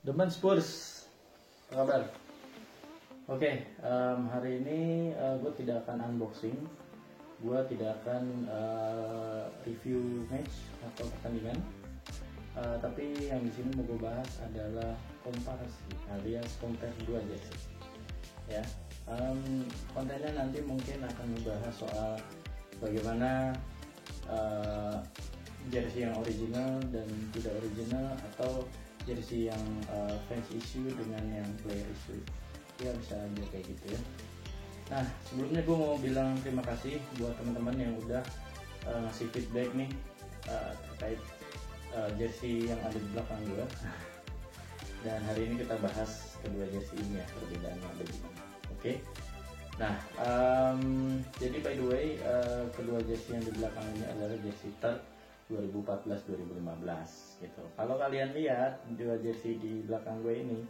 Demen Spurs, apa kabar? Oke, hari ini gue tidak akan unboxing, gue tidak akan review match atau pertandingan, tapi yang di sini mau gue bahas adalah komparasi alias compare dua jersey. Ya, kontennya nanti mungkin akan membahas soal bagaimana jersey yang original dan tidak original, atau jersey yang fans issue dengan yang player issue. Ya bisa aja kayak gitu ya. Nah, sebelumnya gue mau bilang terima kasih buat teman-teman yang udah ngasih feedback nih terkait jersey yang ada di belakang gue. Dan hari ini kita bahas kedua jersey ini ya, perbedaannya ada gimana. Oke. Nah, jadi by the way, kedua jersey yang di belakang ini adalah jersey third 2014-2015 gitu. Kalau kalian lihat dua jersey di belakang gue ini,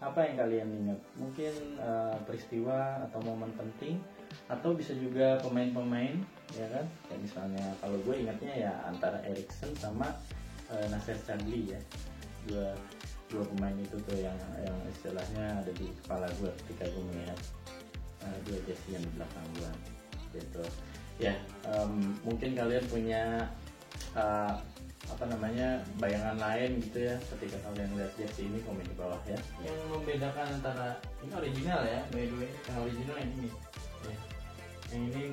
apa yang kalian ingat? Mungkin peristiwa atau momen penting, atau bisa juga pemain-pemain, ya kan? Kayak misalnya kalau gue ingatnya ya antara Eriksen sama Nacer Chadli ya. Dua pemain itu tuh yang istilahnya ada di kepala gue ketika gue melihat dua jersey yang di belakang gue gitu. Ya, mungkin kalian punya bayangan lain gitu ya ketika kalian lihat jersey ini, komen di bawah ya. Yang membedakan antara ini original ya, by the way, yang original yang ini ya. Yang ini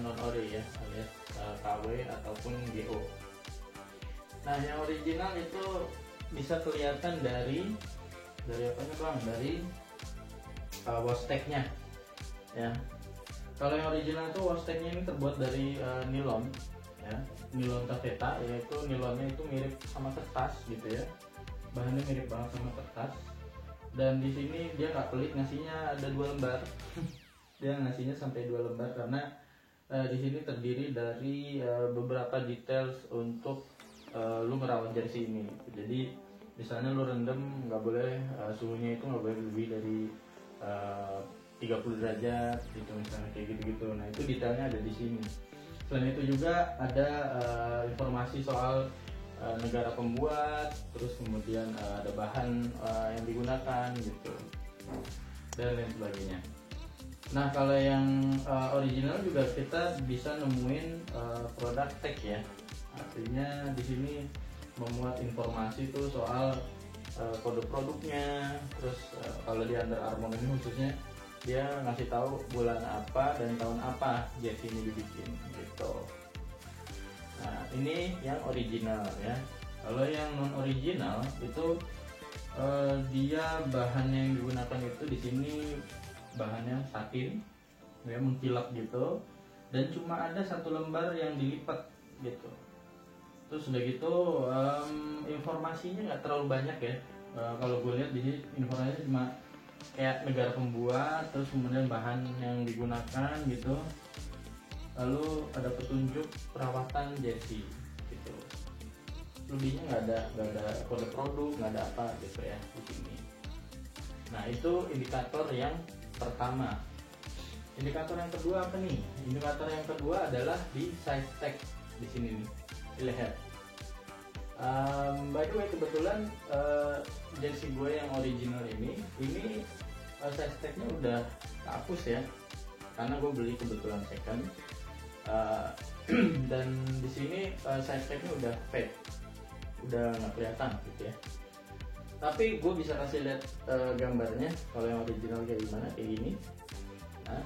non ori ya, alias KW ataupun GO. Nah, yang original itu bisa kelihatan dari apanya bang? Dari wash tag-nya ya. Kalau yang original itu wash tag-nya ini terbuat dari nilon ya, nilon taffeta, yaitu nilonnya itu mirip sama kertas gitu ya, bahannya mirip banget sama kertas. Dan di sini dia nggak pelit, ngasihnya ada 2 lembar. Dia ngasihnya sampai 2 lembar karena di sini terdiri dari beberapa details untuk lu merawat jersey ini. Jadi misalnya lu rendam, nggak boleh suhunya itu nggak boleh lebih dari 30 derajat gitu misalnya, kayak gitu-gitu. Nah, itu detailnya ada di sini. Selain itu juga ada informasi soal negara pembuat, terus kemudian ada bahan yang digunakan gitu, dan lain sebagainya. Nah, kalau yang original juga kita bisa nemuin product tag ya. Artinya di sini memuat informasi tuh soal kode produknya. Terus kalau di Under Armour ini khususnya dia ngasih tahu bulan apa dan tahun apa jersey ini dibikin gitu. Nah, ini yang original ya. Kalau yang non original itu dia bahannya yang digunakan itu di sini bahannya satin ya, mengkilap gitu, dan cuma ada 1 lembar yang dilipat gitu. Terus udah gitu informasinya nggak terlalu banyak ya. Kalau gue lihat di sini informasinya cuma kayak negara pembuat, terus kemudian bahan yang digunakan gitu, lalu ada petunjuk perawatan jersey gitu. Lebihnya nggak ada kode produk, nggak ada apa gitu ya di sini. Nah, itu indikator yang pertama. Indikator yang kedua apa nih? Indikator yang kedua adalah di size tag di sini nih. Lihat. By the way, kebetulan jersey gue yang original ini size tag-nya udah hapus ya, karena gue beli kebetulan second. Dan di sini size tag-nya udah fade, udah nggak kelihatan gitu ya. Tapi gue bisa kasih lihat gambarnya kalau yang original kayak gimana, kayak gini. Nah,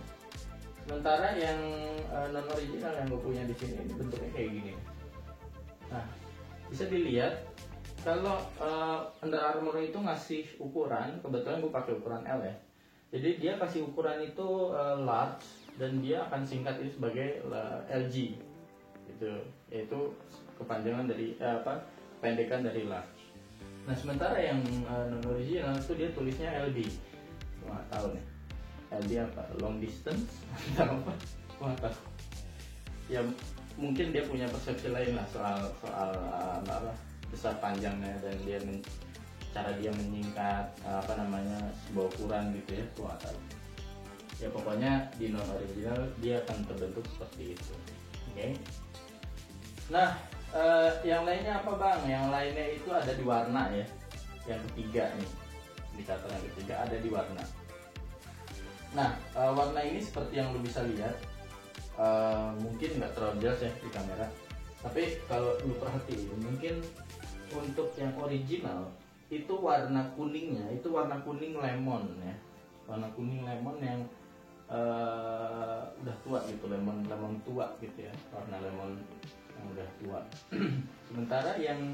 sementara yang non original yang gue punya di sini ini bentuknya kayak gini. Nah, bisa dilihat kalau Under Armour itu ngasih ukuran, kebetulan gue pakai ukuran L ya. Jadi dia kasih ukuran itu large, dan dia akan singkat itu sebagai LG gitu, yaitu kepanjangan dari pendekan dari large. Nah, sementara yang non original itu dia tulisnya LD. Gue nggak tahu nih LD apa, long distance atau apa, gue nggak tahu. Ya mungkin dia punya persepsi lain lah soal besar panjangnya, dan cara dia menyingkat sebuah ukuran gitu ya, gua nggak tahu. Ya pokoknya di non original dia akan terbentuk seperti itu. Oke. Nah, yang lainnya apa bang? Yang lainnya itu ada di warna ya. Yang ketiga nih, indikator yang ketiga ada di warna. Nah, warna ini seperti yang lu bisa lihat, mungkin nggak terlalu jelas ya di kamera, tapi kalau lu perhatiin mungkin untuk yang original itu warna kuningnya itu warna kuning lemon ya, warna kuning lemon yang udah tua gitu, lemon tua gitu ya, warna lemon yang udah tua. Sementara yang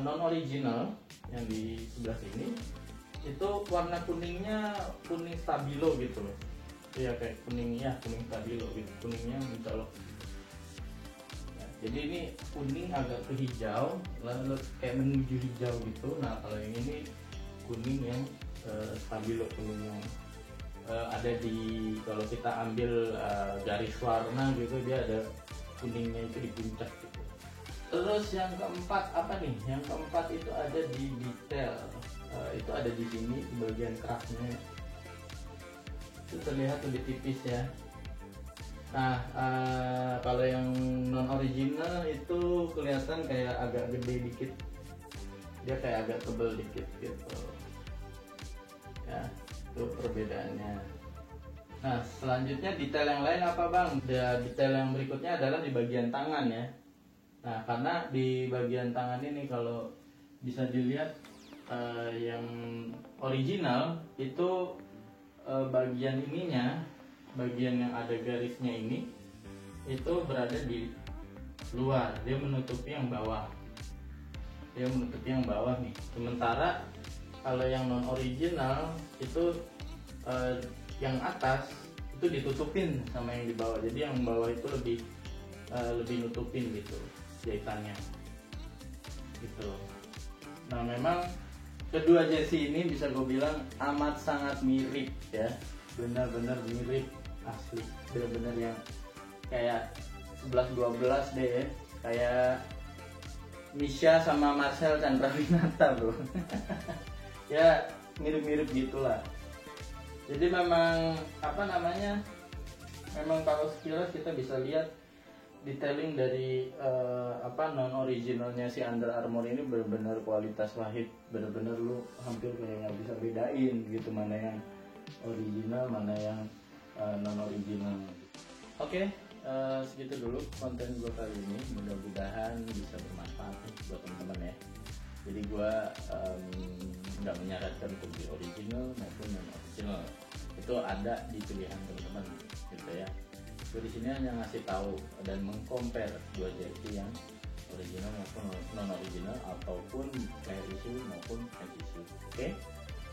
non original yang di sebelah sini itu warna kuningnya kuning stabilo gitu loh ya, kayak kuning stabilo gitu, kuningnya mencolok. Nah, jadi ini kuning agak ke hijau lalu kayak menuju hijau gitu. Nah kalau yang ini kuning yang stabilo, kuning yang ada di, kalau kita ambil garis warna gitu, dia ada kuningnya itu di puncak gitu. Terus yang keempat apa nih? Yang keempat itu ada di detail. Itu ada di sini di bagian kerasnya. Itu terlihat lebih tipis ya. Nah, kalau yang non original itu kelihatan kayak agak gede dikit. Dia kayak agak tebal dikit gitu. Ya, itu perbedaannya. Nah, selanjutnya detail yang lain apa bang? Detail yang berikutnya adalah di bagian tangan ya. Nah, karena di bagian tangan ini kalau bisa dilihat yang original itu bagian ininya, bagian yang ada garisnya ini itu berada di luar, dia menutupi yang bawah, nih. Sementara kalau yang non original itu yang atas itu ditutupin sama yang di bawah, jadi yang bawah itu lebih nutupin gitu jahitannya gitu. Nah memang kedua jersey ini bisa gue bilang amat sangat mirip ya, benar-benar mirip asli, benar-benar yang kayak 11-12 deh ya, kayak Misha sama Marcel Chandrawinata bro. Ya mirip-mirip gitulah. Jadi memang apa namanya, memang kalau sekilas kita bisa lihat detailing dari non originalnya si Under Armour ini benar-benar kualitas wahid, benar-benar lu hampir kayak nggak bisa bedain gitu mana yang original mana yang non original. Oke, segitu dulu konten gue kali ini, mudah-mudahan bisa bermanfaat buat teman-teman ya. Jadi gue nggak menyarankan untuk di original maupun non original, itu ada di pilihan teman-teman gitu ya. Gue di sini hanya ngasih tahu dan mengcompare dua jersey yang original maupun non original, ataupun player issue maupun match issue. Oke,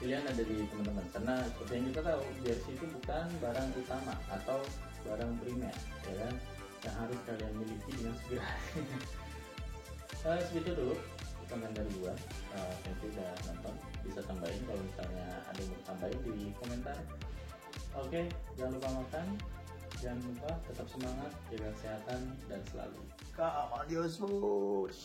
pilihan ada di teman-teman, karena seperti yang kita tahu jersey itu bukan barang utama atau barang primer ya kan, yang harus kalian miliki dengan segera. Segitu dulu konten dari gua. Thank you udah nonton, bisa tambahin kalau misalnya ada yang mau tambahin di komentar. Oke, jangan lupa makan, jangan lupa tetap semangat, jaga kesehatan dan selalu. Adios bos.